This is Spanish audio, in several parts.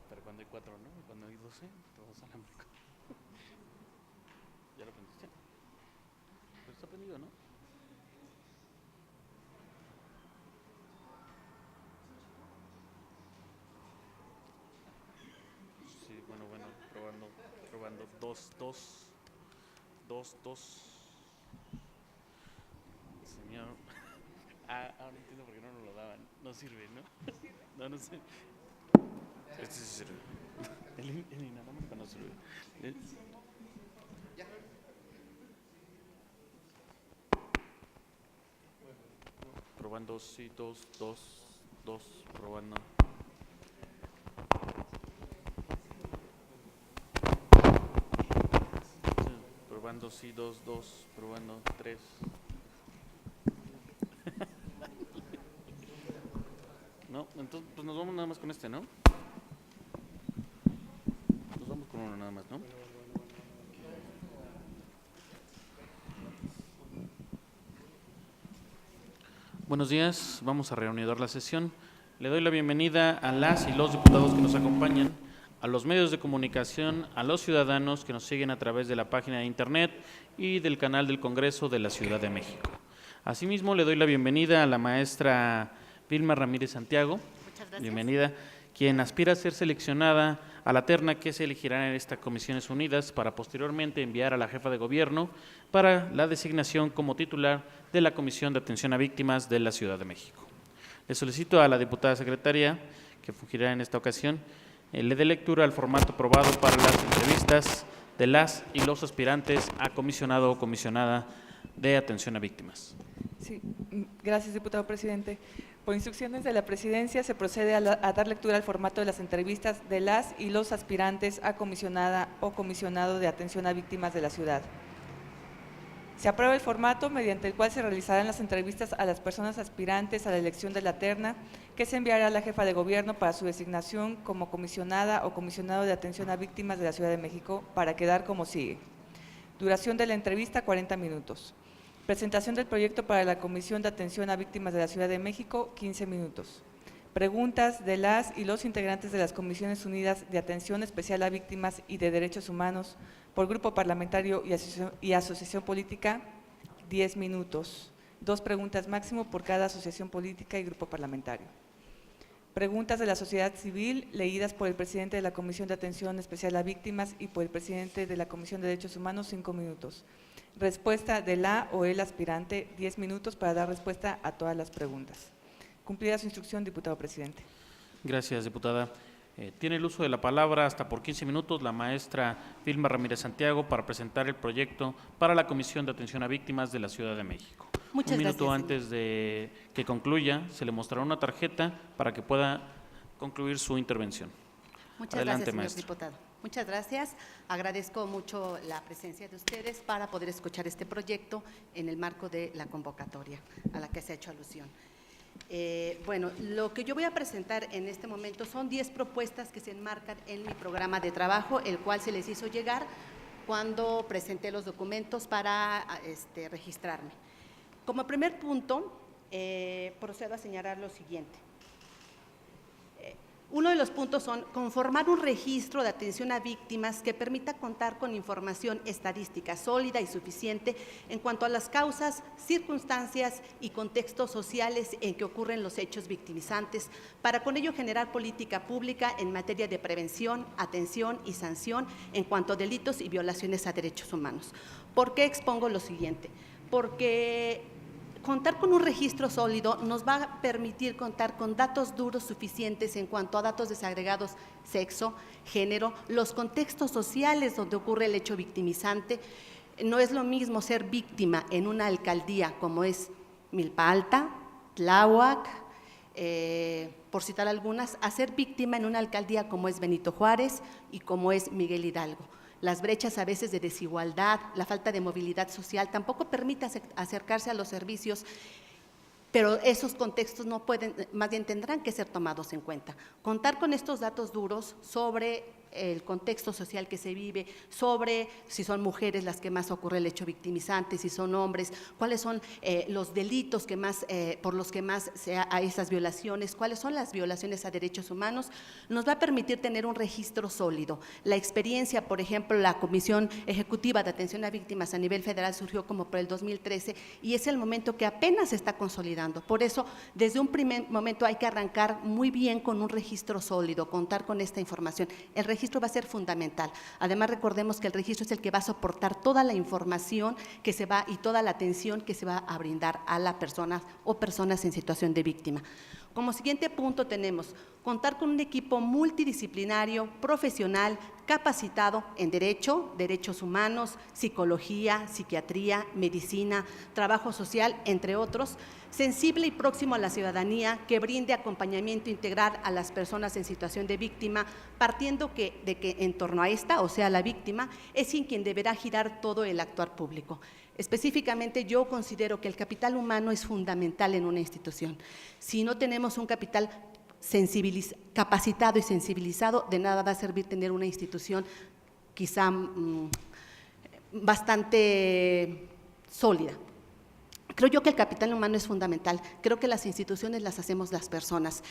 pero cuando hay 4, ¿no? Cuando hay 12, todos alámbricos. ¿Ya lo aprendiste? Pero está aprendido, ¿no? Sí, bueno, probando. 2, 2, 2, 2. Señor. Ahora entiendo por qué no nos lo daban. No sirve, ¿no? No, no sirve. Este sí sirve. El inalámbrico no sirve. Probando, sí, 2, 2, 2, probando. Sí, probando, sí, 2, 2, probando, 3. No, entonces pues nos vamos nada más con este, ¿no? Nos vamos con uno nada más, ¿no? Buenos días, vamos a reanudar la sesión. Le doy la bienvenida a las y los diputados que nos acompañan, a los medios de comunicación, a los ciudadanos que nos siguen a través de la página de internet y del canal del Congreso de la Ciudad de México. Asimismo, le doy la bienvenida a la maestra Vilma Ramírez Santiago. Muchas gracias. Bienvenida, quien aspira a ser seleccionada a la terna que se elegirá en estas Comisiones Unidas para posteriormente enviar a la jefa de gobierno para la designación como titular de la Comisión de Atención a Víctimas de la Ciudad de México. Le solicito a la diputada secretaria, que fungirá en esta ocasión, le dé lectura al formato aprobado para las entrevistas de las y los aspirantes a comisionado o comisionada de atención a víctimas. Sí, gracias, diputado presidente. Por instrucciones de la presidencia se procede a dar lectura al formato de las entrevistas de las y los aspirantes a comisionada o comisionado de atención a víctimas de la ciudad. Se aprueba el formato mediante el cual se realizarán las entrevistas a las personas aspirantes a la elección de la terna que se enviará a la jefa de gobierno para su designación como comisionada o comisionado de atención a víctimas de la Ciudad de México para quedar como sigue. Duración de la entrevista 40 minutos. Presentación del proyecto para la Comisión de Atención a Víctimas de la Ciudad de México, 15 minutos. Preguntas de las y los integrantes de las Comisiones Unidas de Atención Especial a Víctimas y de Derechos Humanos por Grupo Parlamentario y Asociación Política, 10 minutos. 2 preguntas máximo por cada asociación política y grupo parlamentario. Preguntas de la sociedad civil leídas por el presidente de la Comisión de Atención Especial a Víctimas y por el presidente de la Comisión de Derechos Humanos, 5 minutos. Respuesta de la o el aspirante, 10 minutos para dar respuesta a todas las preguntas. Cumplida su instrucción, diputado presidente. Gracias, diputada. Tiene el uso de la palabra hasta por 15 minutos la maestra Vilma Ramírez Santiago para presentar el proyecto para la Comisión de Atención a Víctimas de la Ciudad de México. Muchas Un minuto gracias, antes de que concluya, se le mostrará una tarjeta para que pueda concluir su intervención. Muchas Adelante, gracias, señor maestra. diputado. Muchas gracias. Agradezco mucho la presencia de ustedes para poder escuchar este proyecto en el marco de la convocatoria a la que se ha hecho alusión. Bueno, lo que yo voy a presentar en este momento son 10 propuestas que se enmarcan en mi programa de trabajo, el cual se les hizo llegar cuando presenté los documentos para registrarme. Como primer punto, procedo a señalar lo siguiente. Uno de los puntos son conformar un registro de atención a víctimas que permita contar con información estadística sólida y suficiente en cuanto a las causas, circunstancias y contextos sociales en que ocurren los hechos victimizantes, para con ello generar política pública en materia de prevención, atención y sanción en cuanto a delitos y violaciones a derechos humanos. ¿Por qué expongo lo siguiente? Porque contar con un registro sólido nos va a permitir contar con datos duros suficientes en cuanto a datos desagregados, sexo, género, los contextos sociales donde ocurre el hecho victimizante. No es lo mismo ser víctima en una alcaldía como es Milpa Alta, Tláhuac, por citar algunas, a ser víctima en una alcaldía como es Benito Juárez y como es Miguel Hidalgo. Las brechas a veces de desigualdad, la falta de movilidad social, tampoco permite acercarse a los servicios, pero esos contextos no pueden, más bien tendrán que ser tomados en cuenta. Contar con estos datos duros sobre el contexto social que se vive, sobre si son mujeres las que más ocurre el hecho victimizante, si son hombres, cuáles son los delitos que más, por los que más hay esas violaciones, cuáles son las violaciones a derechos humanos, nos va a permitir tener un registro sólido. La experiencia, por ejemplo, la Comisión Ejecutiva de Atención a Víctimas a nivel federal surgió como por el 2013 y es el momento que apenas se está consolidando. Por eso, desde un primer momento hay que arrancar muy bien con un registro sólido, contar con esta información. El registro va a ser fundamental. Además, recordemos que el registro es el que va a soportar toda la información que se va y toda la atención que se va a brindar a la persona o personas en situación de víctima. Como siguiente punto tenemos contar con un equipo multidisciplinario, profesional, capacitado en derecho, derechos humanos, psicología, psiquiatría, medicina, trabajo social, entre otros, sensible y próximo a la ciudadanía, que brinde acompañamiento integral a las personas en situación de víctima, partiendo de que en torno a esta, o sea, la víctima, es en quien deberá girar todo el actuar público. Específicamente, yo considero que el capital humano es fundamental en una institución. Si no tenemos un capital capacitado y sensibilizado, de nada va a servir tener una institución quizá bastante sólida. Creo yo que el capital humano es fundamental, creo que las instituciones las hacemos las personas.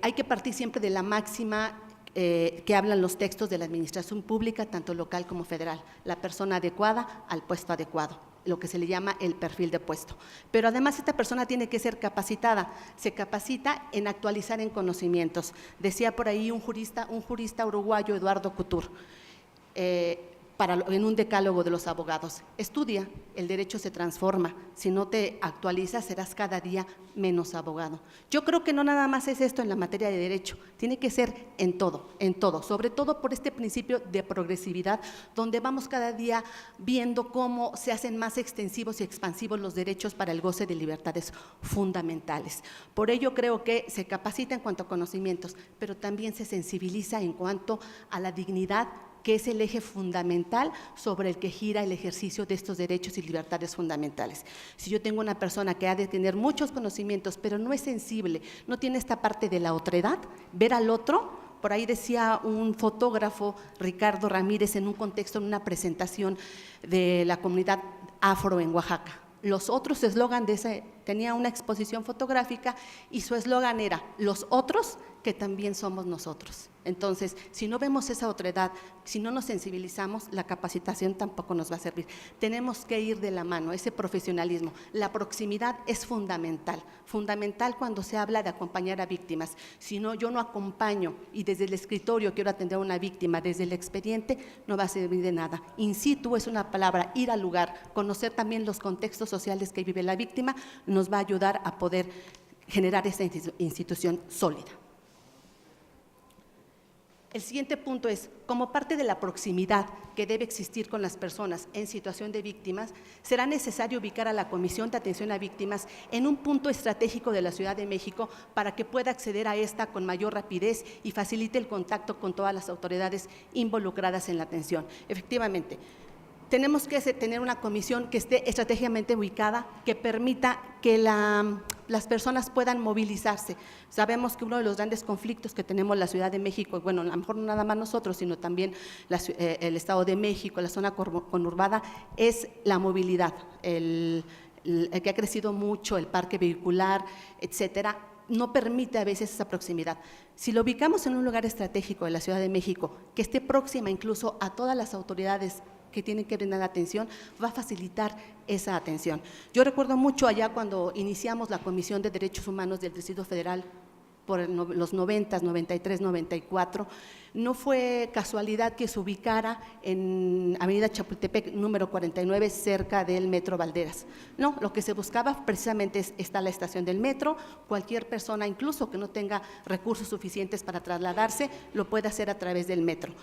Hay que partir siempre de la máxima que hablan los textos de la administración pública, tanto local como federal, la persona adecuada al puesto adecuado, lo que se le llama el perfil de puesto. Pero además esta persona tiene que ser capacitada, se capacita en actualizar en conocimientos. Decía por ahí un jurista uruguayo, Eduardo Couture, en un decálogo de los abogados: estudia, el derecho se transforma, si no te actualizas serás cada día menos abogado. Yo creo que no nada más es esto en la materia de derecho, tiene que ser en todo, sobre todo por este principio de progresividad, donde vamos cada día viendo cómo se hacen más extensivos y expansivos los derechos para el goce de libertades fundamentales. Por ello creo que se capacita en cuanto a conocimientos, pero también se sensibiliza en cuanto a la dignidad, que es el eje fundamental sobre el que gira el ejercicio de estos derechos y libertades fundamentales. Si yo tengo una persona que ha de tener muchos conocimientos, pero no es sensible, no tiene esta parte de la otredad, ver al otro, por ahí decía un fotógrafo, Ricardo Ramírez, en un contexto, en una presentación de la comunidad afro en Oaxaca. Los otros, su eslogan tenía una exposición fotográfica y su eslogan era: los otros que también somos nosotros. Entonces, si no vemos esa otredad, si no nos sensibilizamos, la capacitación tampoco nos va a servir. Tenemos que ir de la mano, ese profesionalismo. La proximidad es fundamental cuando se habla de acompañar a víctimas. Si no, yo no acompaño y desde el escritorio quiero atender a una víctima, desde el expediente no va a servir de nada. In situ es una palabra, ir al lugar, conocer también los contextos sociales que vive la víctima, nos va a ayudar a poder generar esta institución sólida. El siguiente punto es, como parte de la proximidad que debe existir con las personas en situación de víctimas, será necesario ubicar a la Comisión de Atención a Víctimas en un punto estratégico de la Ciudad de México para que pueda acceder a esta con mayor rapidez y facilite el contacto con todas las autoridades involucradas en la atención. Efectivamente, tenemos que tener una comisión que esté estratégicamente ubicada, que permita que las personas puedan movilizarse. Sabemos que uno de los grandes conflictos que tenemos en la Ciudad de México, bueno, a lo mejor no nada más nosotros, sino también el Estado de México, la zona conurbada, es la movilidad, el que ha crecido mucho, el parque vehicular, etcétera, no permite a veces esa proximidad. Si lo ubicamos en un lugar estratégico de la Ciudad de México, que esté próxima incluso a todas las autoridades que tienen que brindar atención, va a facilitar esa atención. Yo recuerdo mucho allá cuando iniciamos la Comisión de Derechos Humanos del Distrito Federal por los 90, 93, 94, no fue casualidad que se ubicara en Avenida Chapultepec, número 49, cerca del Metro Valderas. No, lo que se buscaba precisamente está la estación del metro, cualquier persona, incluso que no tenga recursos suficientes para trasladarse, lo puede hacer a través del metro.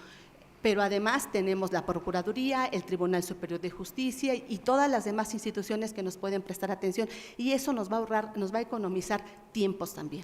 Pero además tenemos la Procuraduría, el Tribunal Superior de Justicia y todas las demás instituciones que nos pueden prestar atención, y eso nos va a ahorrar, nos va a economizar tiempos también.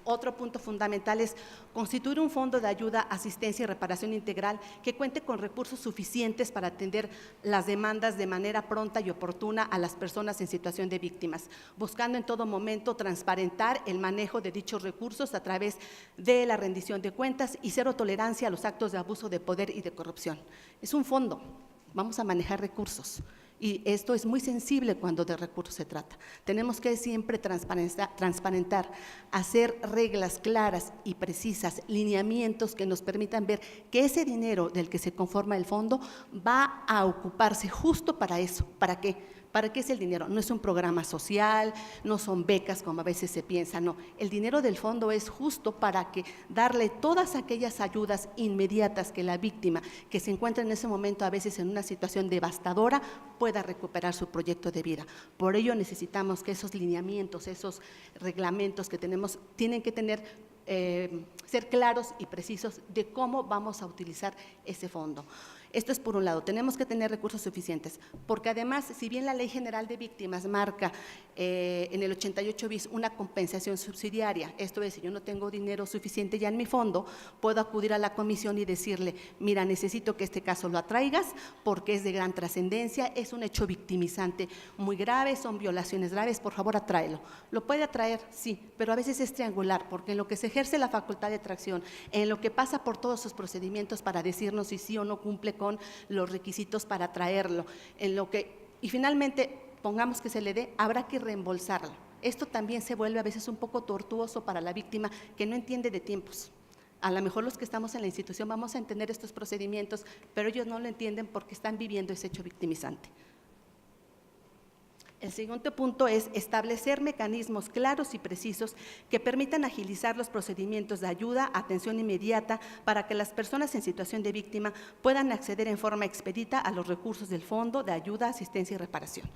Otro punto fundamental es constituir un fondo de ayuda, asistencia y reparación integral que cuente con recursos suficientes para atender las demandas de manera pronta y oportuna a las personas en situación de víctimas, buscando en todo momento transparentar el manejo de dichos recursos a través de la rendición de cuentas y cero tolerancia a los actos de abuso de poder y de corrupción. Es un fondo, vamos a manejar recursos. Y esto es muy sensible cuando de recursos se trata. Tenemos que siempre transparentar, hacer reglas claras y precisas, lineamientos que nos permitan ver que ese dinero del que se conforma el fondo va a ocuparse justo para eso. ¿Para qué? ¿Para qué es el dinero? No es un programa social, no son becas como a veces se piensa, no. El dinero del fondo es justo para que darle todas aquellas ayudas inmediatas que la víctima que se encuentra en ese momento a veces en una situación devastadora pueda recuperar su proyecto de vida. Por ello necesitamos que esos lineamientos, esos reglamentos que tenemos, tienen que tener ser claros y precisos de cómo vamos a utilizar ese fondo. Esto es por un lado, tenemos que tener recursos suficientes, porque además, si bien la Ley General de Víctimas marca en el 88 bis una compensación subsidiaria, esto es, si yo no tengo dinero suficiente ya en mi fondo, puedo acudir a la comisión y decirle, mira, necesito que este caso lo atraigas porque es de gran trascendencia, es un hecho victimizante muy grave, son violaciones graves, por favor atráelo. ¿Lo puede atraer? Sí, pero a veces es triangular, porque en lo que se ejerce la facultad de atracción, en lo que pasa por todos sus procedimientos para decirnos si sí o no cumple con los requisitos para traerlo, y finalmente pongamos que se le dé, habrá que reembolsarlo. Esto también se vuelve a veces un poco tortuoso para la víctima que no entiende de tiempos. A lo mejor los que estamos en la institución vamos a entender estos procedimientos, pero ellos no lo entienden porque están viviendo ese hecho victimizante. El siguiente punto es establecer mecanismos claros y precisos que permitan agilizar los procedimientos de ayuda, atención inmediata, para que las personas en situación de víctima puedan acceder en forma expedita a los recursos del Fondo de Ayuda, Asistencia y Reparación.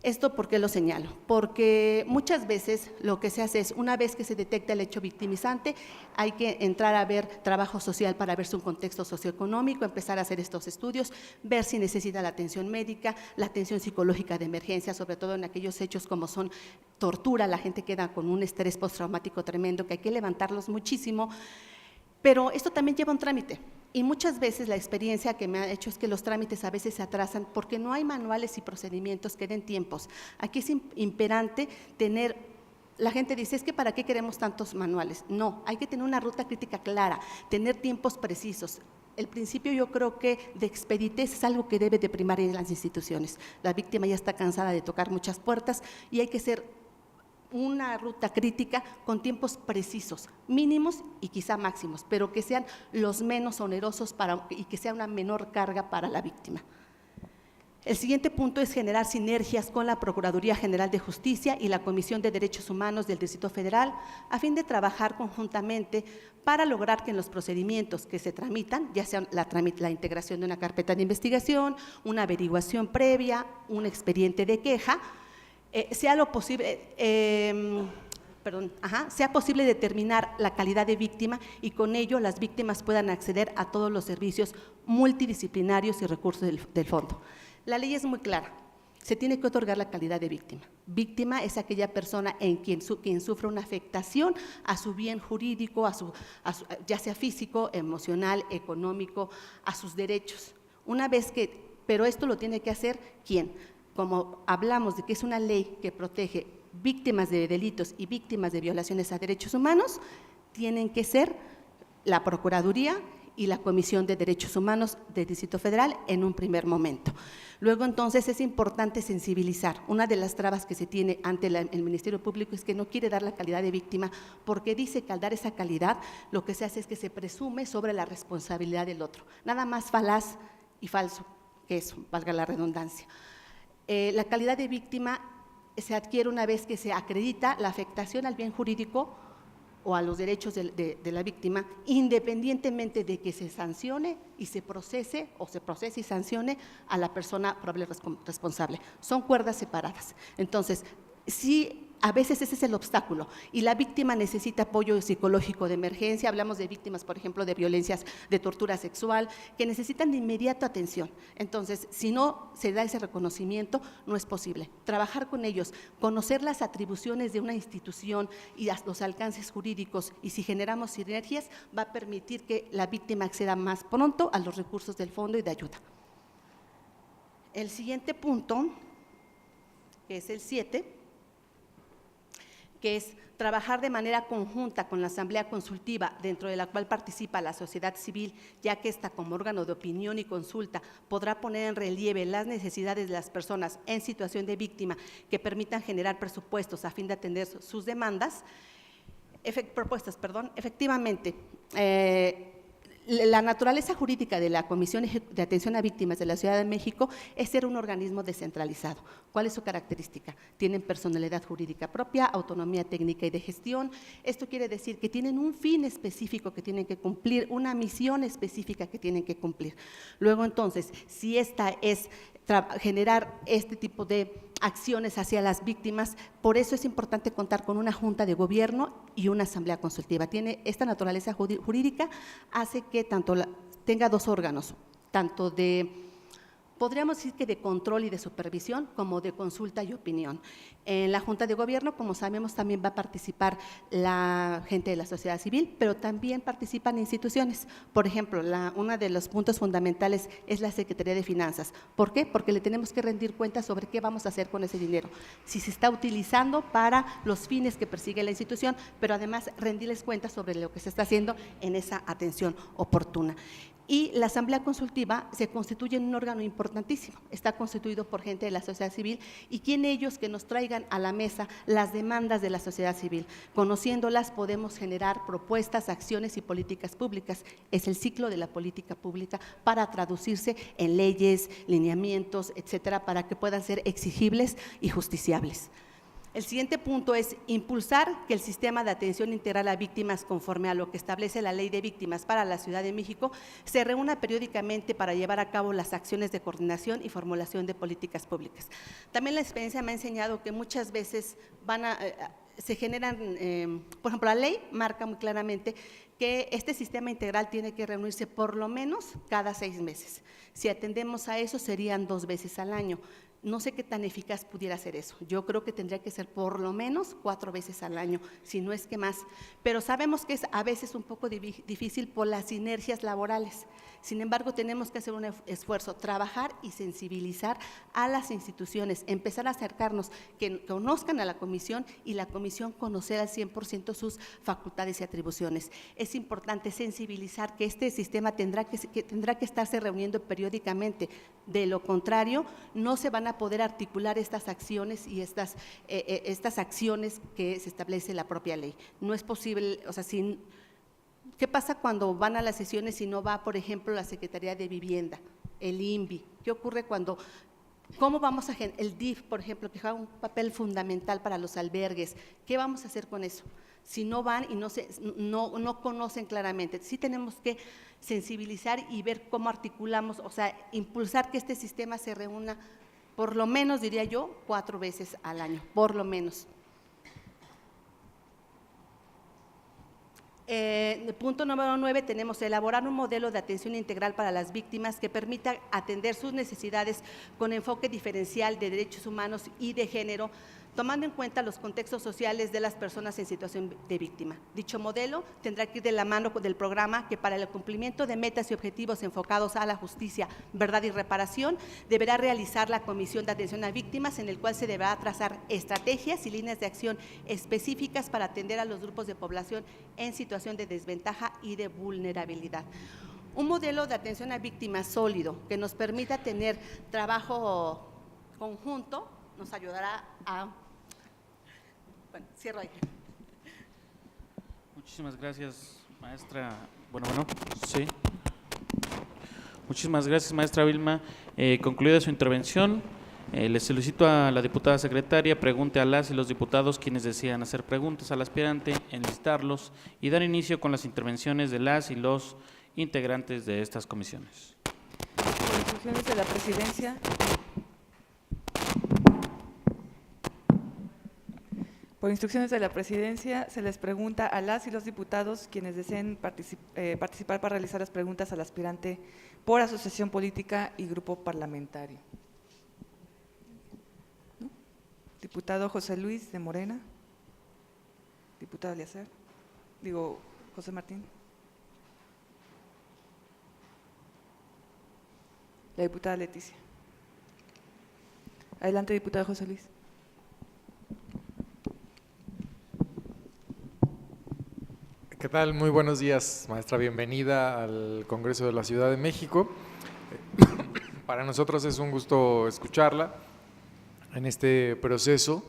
¿Esto por qué lo señalo? Porque muchas veces lo que se hace es, una vez que se detecta el hecho victimizante, hay que entrar a ver trabajo social para ver su contexto socioeconómico, empezar a hacer estos estudios, ver si necesita la atención médica, la atención psicológica de emergencia, sobre todo en aquellos hechos como son tortura, la gente queda con un estrés postraumático tremendo que hay que levantarlos muchísimo, pero esto también lleva un trámite. Y muchas veces la experiencia que me ha hecho es que los trámites a veces se atrasan porque no hay manuales y procedimientos que den tiempos. Aquí es imperante tener, la gente dice, es que ¿para qué queremos tantos manuales? No, hay que tener una ruta crítica clara, tener tiempos precisos. El principio yo creo que de expeditez es algo que debe de primar en las instituciones. La víctima ya está cansada de tocar muchas puertas y hay que ser una ruta crítica con tiempos precisos, mínimos y quizá máximos, pero que sean los menos onerosos y que sea una menor carga para la víctima. El siguiente punto es generar sinergias con la Procuraduría General de Justicia y la Comisión de Derechos Humanos del Distrito Federal a fin de trabajar conjuntamente para lograr que en los procedimientos que se tramitan, ya sea la integración de una carpeta de investigación, una averiguación previa, un expediente de queja, sea posible determinar la calidad de víctima y con ello las víctimas puedan acceder a todos los servicios multidisciplinarios y recursos del fondo. La ley es muy clara, se tiene que otorgar la calidad de víctima. Víctima es aquella persona en quien sufre una afectación a su bien jurídico, ya sea físico, emocional, económico, a sus derechos. Pero esto lo tiene que hacer ¿quién? Como hablamos de que es una ley que protege víctimas de delitos y víctimas de violaciones a derechos humanos, tienen que ser la Procuraduría y la Comisión de Derechos Humanos del Distrito Federal en un primer momento. Luego, entonces, es importante sensibilizar. Una de las trabas que se tiene ante el Ministerio Público es que no quiere dar la calidad de víctima porque dice que al dar esa calidad, lo que se hace es que se presume sobre la responsabilidad del otro. Nada más falaz y falso que eso, valga la redundancia. La calidad de víctima se adquiere una vez que se acredita la afectación al bien jurídico o a los derechos de la víctima, independientemente de que se sancione y se procese y sancione a la persona probable responsable. Son cuerdas separadas. Entonces, sí A veces ese es el obstáculo y la víctima necesita apoyo psicológico de emergencia. Hablamos de víctimas, por ejemplo, de violencias, de tortura sexual, que necesitan de inmediato atención. Entonces, si no se da ese reconocimiento, no es posible. Trabajar con ellos, conocer las atribuciones de una institución y los alcances jurídicos, y si generamos sinergias, va a permitir que la víctima acceda más pronto a los recursos del fondo y de ayuda. El siguiente punto, que es el 7, que es trabajar de manera conjunta con la Asamblea Consultiva, dentro de la cual participa la sociedad civil, ya que esta, como órgano de opinión y consulta, podrá poner en relieve las necesidades de las personas en situación de víctima que permitan generar presupuestos a fin de atender sus demandas, Efectivamente, la naturaleza jurídica de la Comisión de Atención a Víctimas de la Ciudad de México es ser un organismo descentralizado. ¿Cuál es su característica? Tienen personalidad jurídica propia, autonomía técnica y de gestión. Esto quiere decir que tienen un fin específico que tienen que cumplir, una misión específica que tienen que cumplir. Luego, entonces, si esta es generar este tipo de acciones hacia las víctimas, por eso es importante contar con una junta de gobierno y una asamblea consultiva. Tiene esta naturaleza jurídica, hace que tenga dos órganos, tanto podríamos decir que de control y de supervisión, como de consulta y opinión. En la Junta de Gobierno, como sabemos, también va a participar la gente de la sociedad civil, pero también participan instituciones. Por ejemplo, uno de los puntos fundamentales es la Secretaría de Finanzas. ¿Por qué? Porque le tenemos que rendir cuentas sobre qué vamos a hacer con ese dinero, si se está utilizando para los fines que persigue la institución, pero además rendirles cuentas sobre lo que se está haciendo en esa atención oportuna. Y la Asamblea Consultiva se constituye en un órgano importantísimo, está constituido por gente de la sociedad civil y quien ellos que nos traigan a la mesa las demandas de la sociedad civil. Conociéndolas podemos generar propuestas, acciones y políticas públicas. Es el ciclo de la política pública para traducirse en leyes, lineamientos, etcétera, para que puedan ser exigibles y justiciables. El siguiente punto es impulsar que el sistema de atención integral a víctimas, conforme a lo que establece la Ley de Víctimas para la Ciudad de México, se reúna periódicamente para llevar a cabo las acciones de coordinación y formulación de políticas públicas. También la experiencia me ha enseñado que muchas veces se generan, por ejemplo, la ley marca muy claramente que este sistema integral tiene que reunirse por lo menos cada 6 meses. Si atendemos a eso, serían 2 veces al año. No sé qué tan eficaz pudiera ser eso. Yo creo que tendría que ser por lo menos 4 veces al año, si no es que más. Pero sabemos que es a veces un poco difícil por las sinergias laborales. Sin embargo, tenemos que hacer un esfuerzo, trabajar y sensibilizar a las instituciones, empezar a acercarnos, que conozcan a la comisión y la comisión conocer al 100% sus facultades y atribuciones. Es importante sensibilizar que este sistema tendrá que estarse reuniendo periódicamente. De lo contrario, no se van a poder articular estas acciones y estas acciones que se establece la propia ley. No es posible, o sea, ¿qué pasa cuando van a las sesiones y no va, por ejemplo, la Secretaría de Vivienda, el INVI? ¿Qué ocurre cómo vamos a el DIF, por ejemplo, que juega un papel fundamental para los albergues? ¿Qué vamos a hacer con eso? Si no van y no conocen claramente. Sí tenemos que sensibilizar y ver cómo articulamos, o sea, impulsar que este sistema se reúna por lo menos, diría yo, 4 veces al año, por lo menos. Punto número 9, tenemos elaborar un modelo de atención integral para las víctimas que permita atender sus necesidades con enfoque diferencial de derechos humanos y de género, tomando en cuenta los contextos sociales de las personas en situación de víctima. Dicho modelo tendrá que ir de la mano del programa que para el cumplimiento de metas y objetivos enfocados a la justicia, verdad y reparación, deberá realizar la Comisión de Atención a Víctimas, en el cual se deberá trazar estrategias y líneas de acción específicas para atender a los grupos de población en situación de desventaja y de vulnerabilidad. Un modelo de atención a víctimas sólido que nos permita tener trabajo conjunto nos ayudará a… Bueno, cierro ahí. Muchísimas gracias, maestra. Sí. Muchísimas gracias, maestra Vilma. Concluida su intervención, le solicito a la diputada secretaria pregunte a las y los diputados quienes desean hacer preguntas al aspirante, enlistarlos y dar inicio con las intervenciones de las y los integrantes de estas comisiones. Por instrucciones de la presidencia. Por instrucciones de la presidencia, se les pregunta a las y los diputados quienes deseen participar para realizar las preguntas al aspirante por asociación política y grupo parlamentario. ¿No? Diputado José Luis de Morena. Diputado Eliezer. José Martín. La diputada Leticia. Adelante, diputado José Luis. ¿Qué tal? Muy buenos días, maestra. Bienvenida al Congreso de la Ciudad de México. Para nosotros es un gusto escucharla en este proceso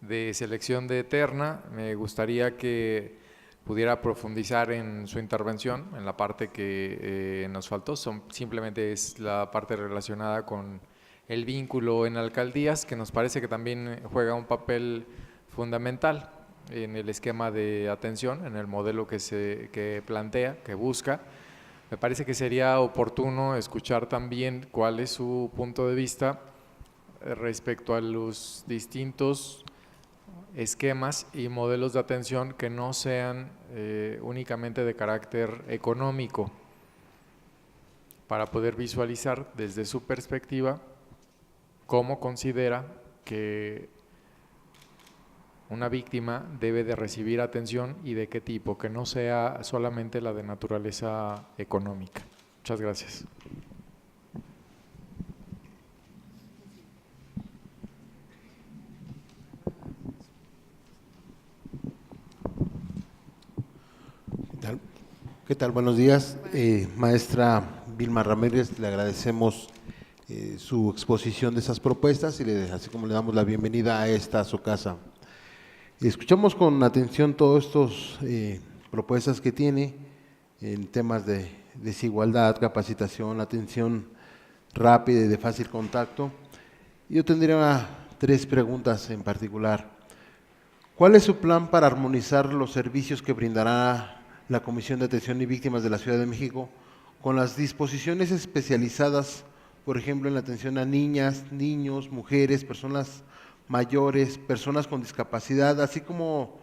de selección de terna. Me gustaría que pudiera profundizar en su intervención, en la parte que nos faltó. Simplemente es la parte relacionada con el vínculo en alcaldías, que nos parece que también juega un papel fundamental en el esquema de atención, en el modelo que plantea, que busca. Me parece que sería oportuno escuchar también cuál es su punto de vista respecto a los distintos esquemas y modelos de atención que no sean únicamente de carácter económico, para poder visualizar desde su perspectiva cómo considera que una víctima debe de recibir atención y de qué tipo, que no sea solamente la de naturaleza económica. Muchas gracias. ¿Qué tal? Buenos días. Maestra Vilma Ramírez, le agradecemos su exposición de esas propuestas y así como le damos la bienvenida a esta, a su casa. Escuchamos con atención todas estas propuestas que tiene en temas de desigualdad, capacitación, atención rápida y de fácil contacto. Yo tendría 3 preguntas en particular. ¿Cuál es su plan para armonizar los servicios que brindará la Comisión de Atención y Víctimas de la Ciudad de México con las disposiciones especializadas, por ejemplo, en la atención a niñas, niños, mujeres, personas mayores, personas con discapacidad, así como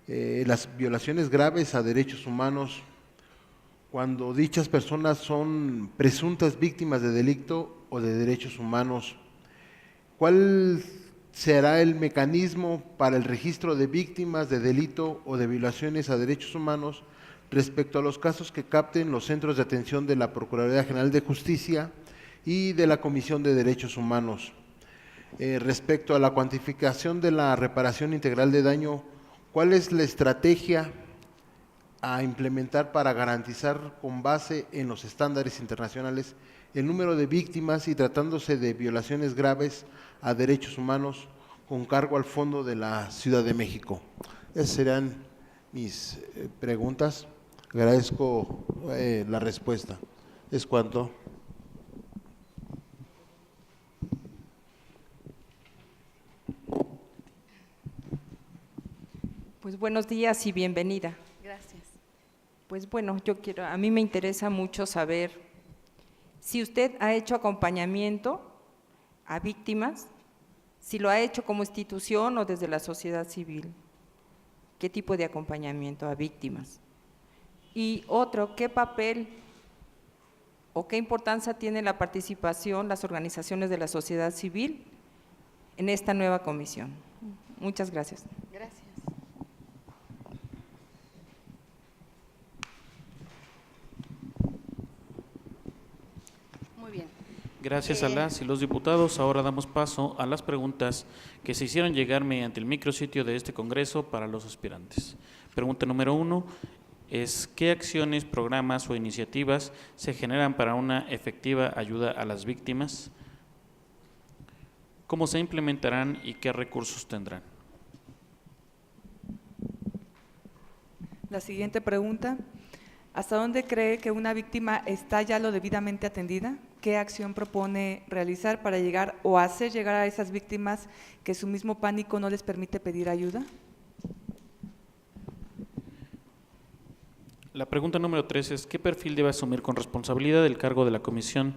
las violaciones graves a derechos humanos, cuando dichas personas son presuntas víctimas de delito o de derechos humanos? ¿Cuál será el mecanismo para el registro de víctimas de delito o de violaciones a derechos humanos respecto a los casos que capten los centros de atención de la Procuraduría General de Justicia y de la Comisión de Derechos Humanos? Respecto a la cuantificación de la reparación integral de daño, ¿cuál es la estrategia a implementar para garantizar, con base en los estándares internacionales, el número de víctimas y tratándose de violaciones graves a derechos humanos con cargo al Fondo de la Ciudad de México? Esas serán mis preguntas. Agradezco la respuesta. ¿Es cuanto? Pues buenos días y bienvenida. Gracias. Pues bueno, a mí me interesa mucho saber si usted ha hecho acompañamiento a víctimas, si lo ha hecho como institución o desde la sociedad civil. ¿Qué tipo de acompañamiento a víctimas? Y otro, ¿qué papel o qué importancia tiene la participación, las organizaciones de la sociedad civil en esta nueva comisión? Muchas gracias. Gracias. Muy bien. Gracias a las y los diputados. Ahora damos paso a las preguntas que se hicieron llegar mediante el micrositio de este Congreso para los aspirantes. Pregunta número 1 es: ¿qué acciones, programas o iniciativas se generan para una efectiva ayuda a las víctimas? ¿Cómo se implementarán y qué recursos tendrán? La siguiente pregunta: ¿hasta dónde cree que una víctima está ya lo debidamente atendida? ¿Qué acción propone realizar para llegar o hacer llegar a esas víctimas que su mismo pánico no les permite pedir ayuda? La pregunta número 3 es: ¿qué perfil debe asumir con responsabilidad el cargo de la Comisión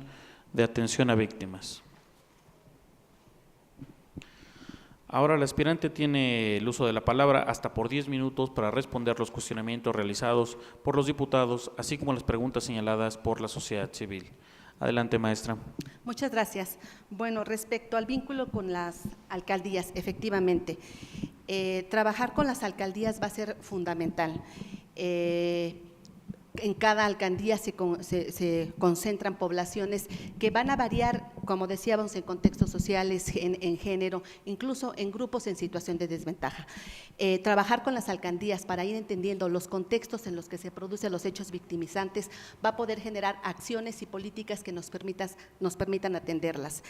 de Atención a Víctimas? Ahora el aspirante tiene el uso de la palabra hasta por 10 minutos para responder los cuestionamientos realizados por los diputados, así como las preguntas señaladas por la sociedad civil. Adelante, maestra. Muchas gracias. Bueno, respecto al vínculo con las alcaldías, efectivamente, trabajar con las alcaldías va a ser fundamental. En cada alcaldía se concentran poblaciones que van a variar, como decíamos, en contextos sociales, en género, incluso en grupos en situación de desventaja. Trabajar con las alcaldías para ir entendiendo los contextos en los que se producen los hechos victimizantes va a poder generar acciones y políticas que nos permitan atenderlas.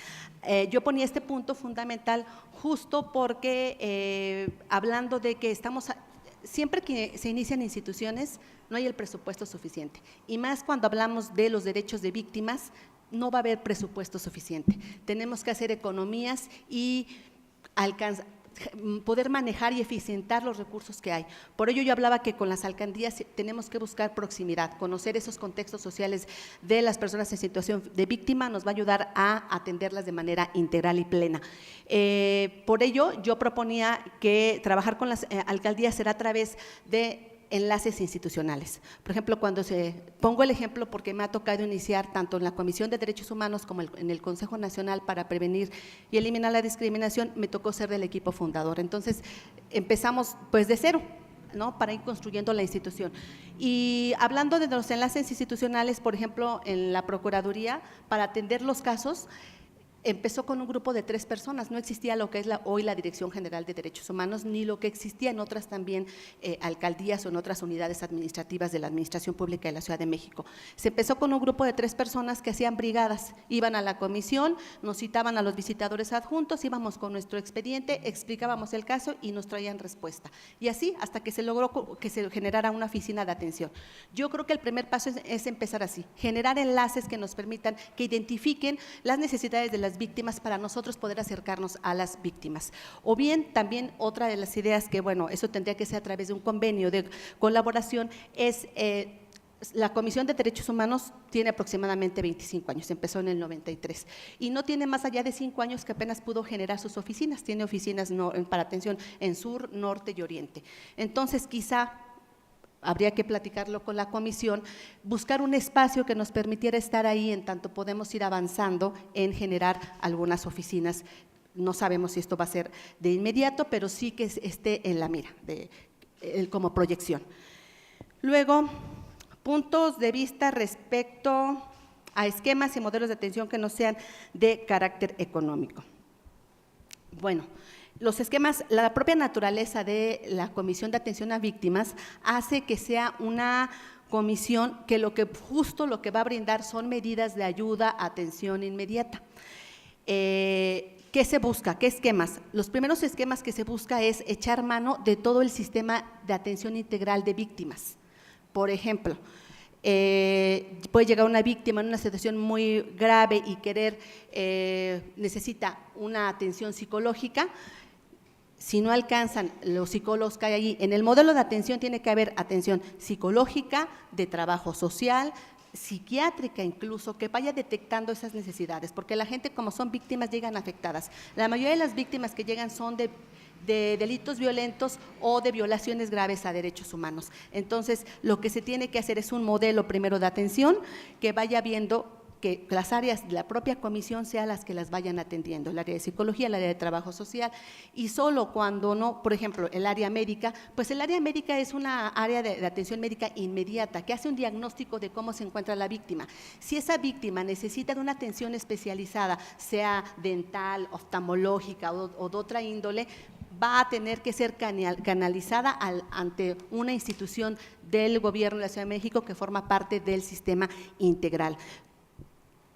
Yo ponía este punto fundamental justo porque hablando de que siempre que se inician instituciones no hay el presupuesto suficiente, y más cuando hablamos de los derechos de víctimas, no va a haber presupuesto suficiente. Tenemos que hacer economías y poder manejar y eficientar los recursos que hay. Por ello yo hablaba que con las alcaldías tenemos que buscar proximidad, conocer esos contextos sociales de las personas en situación de víctima nos va a ayudar a atenderlas de manera integral y plena. Por ello yo proponía que trabajar con las alcaldías será a través de enlaces institucionales. Por ejemplo, pongo el ejemplo porque me ha tocado iniciar tanto en la Comisión de Derechos Humanos como en el Consejo Nacional para Prevenir y Eliminar la Discriminación, me tocó ser del equipo fundador. Entonces, empezamos pues de cero, ¿no?, para ir construyendo la institución. Y hablando de los enlaces institucionales, por ejemplo, en la Procuraduría, para atender los casos, empezó con un grupo de 3 personas, no existía lo que es hoy la Dirección General de Derechos Humanos, ni lo que existía en otras también alcaldías o en otras unidades administrativas de la Administración Pública de la Ciudad de México. Se empezó con un grupo de 3 personas que hacían brigadas, iban a la comisión, nos citaban a los visitadores adjuntos, íbamos con nuestro expediente, explicábamos el caso y nos traían respuesta. Y así hasta que se logró que se generara una oficina de atención. Yo creo que el primer paso es empezar así, generar enlaces que nos permitan, que identifiquen las necesidades de las víctimas para nosotros poder acercarnos a las víctimas. O bien, también otra de las ideas que, bueno, eso tendría que ser a través de un convenio de colaboración, es la Comisión de Derechos Humanos tiene aproximadamente 25 años, empezó en el 93, y no tiene más allá de 5 años que apenas pudo generar sus oficinas, tiene oficinas para atención en sur, norte y oriente. Entonces, quizá habría que platicarlo con la comisión, buscar un espacio que nos permitiera estar ahí en tanto podemos ir avanzando en generar algunas oficinas. No sabemos si esto va a ser de inmediato, pero sí que esté en la mira, como proyección. Luego, puntos de vista respecto a esquemas y modelos de atención que no sean de carácter económico. Bueno, los esquemas, la propia naturaleza de la Comisión de Atención a Víctimas hace que sea una comisión que justo lo que va a brindar son medidas de ayuda, atención inmediata. ¿Qué se busca? ¿Qué esquemas? Los primeros esquemas que se busca es echar mano de todo el sistema de atención integral de víctimas. Por ejemplo, puede llegar una víctima en una situación muy grave y necesita una atención psicológica. Si no alcanzan los psicólogos que hay allí, en el modelo de atención tiene que haber atención psicológica, de trabajo social, psiquiátrica incluso, que vaya detectando esas necesidades, porque la gente, como son víctimas, llegan afectadas. La mayoría de las víctimas que llegan son de delitos violentos o de violaciones graves a derechos humanos. Entonces, lo que se tiene que hacer es un modelo primero de atención que vaya viendo que las áreas de la propia comisión sean las que las vayan atendiendo, el área de psicología, el área de trabajo social, y solo cuando no, por ejemplo, el área médica, pues el área médica es una área de atención médica inmediata, que hace un diagnóstico de cómo se encuentra la víctima. Si esa víctima necesita de una atención especializada, sea dental, oftalmológica o de otra índole, va a tener que ser canalizada ante una institución del gobierno de la Ciudad de México que forma parte del sistema integral.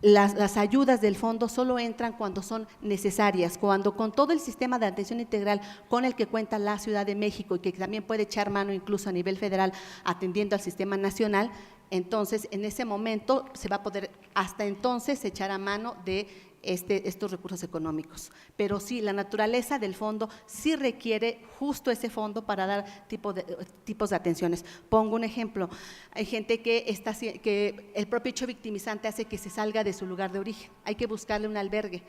Las ayudas del fondo solo entran cuando son necesarias, cuando con todo el sistema de atención integral con el que cuenta la Ciudad de México y que también puede echar mano incluso a nivel federal atendiendo al sistema nacional, entonces en ese momento se va a poder hasta entonces echar a mano de estos recursos económicos. Pero sí, la naturaleza del fondo sí requiere justo ese fondo para dar tipos de atenciones. Pongo un ejemplo, hay gente que el propio hecho victimizante hace que se salga de su lugar de origen, hay que buscarle un albergue,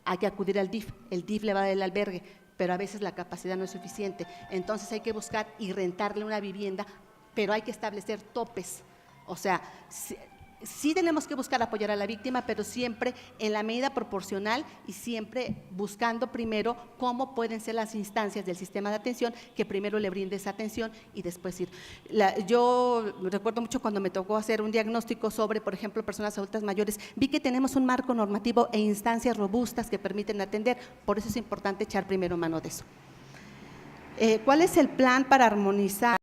hay que acudir al DIF, el DIF le va a dar el albergue, pero a veces la capacidad no es suficiente. Entonces hay que buscar y rentarle una vivienda, pero hay que establecer topes. O sea, sí tenemos que buscar apoyar a la víctima, pero siempre en la medida proporcional y siempre buscando primero cómo pueden ser las instancias del sistema de atención que primero le brinde esa atención y después ir. Yo recuerdo mucho cuando me tocó hacer un diagnóstico sobre, por ejemplo, personas adultas mayores, vi que tenemos un marco normativo e instancias robustas que permiten atender, por eso es importante echar primero mano de eso. ¿Cuál es el plan para armonizar